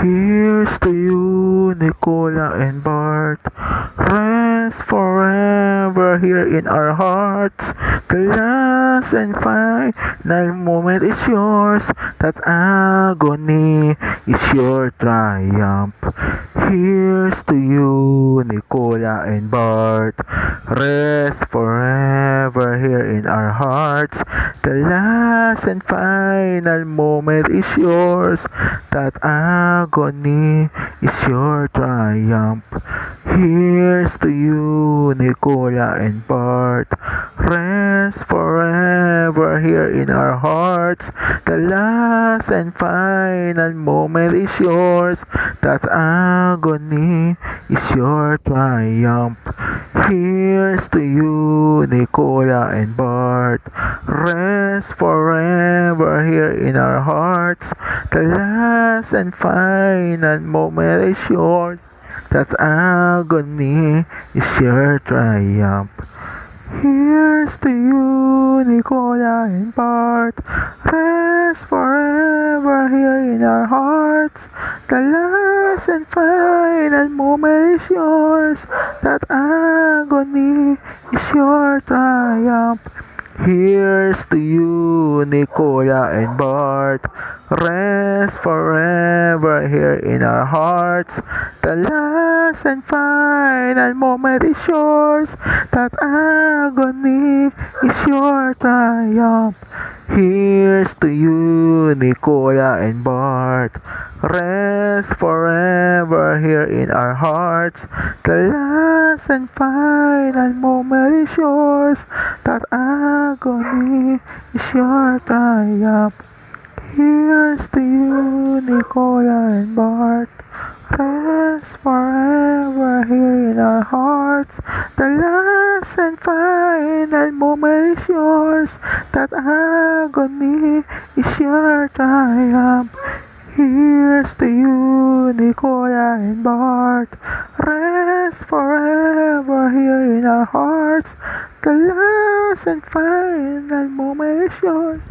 Here's to you, Nicola and Bart. Rest forever here in our hearts. The last and final moment is yours. That agony is your triumph. Here's to you, Nicola and Bart. Rest forever here in our hearts. The last and final moment is yours. That agony is your triumph. Here's to you, Nicola and Bart. Rest forever here in our hearts. The last and final moment is yours. That agony is your triumph. Here's to you, Nicola and Bart. Rest forever here in our hearts. The last and final moment is yours. That agony is your triumph. Here's to you, Nicola and Bart. Rest forever here in our hearts. The last and final moment is yours. That agony is your triumph. Here's to you, Nicola and Bart. Rest forever here in our hearts. The last and final moment is yours. That agony is your triumph. Here's to you, Nicola and Bart. Rest forever here in our hearts. The last and final moment is yours. That agony is your triumph. Here's to you, Nicola and Bart. Rest forever here in our hearts. The last and final moment is yours. That agony is your triumph. Here's to you, Nicola and Bart. Rest forever here in our hearts. The last and final moment is yours.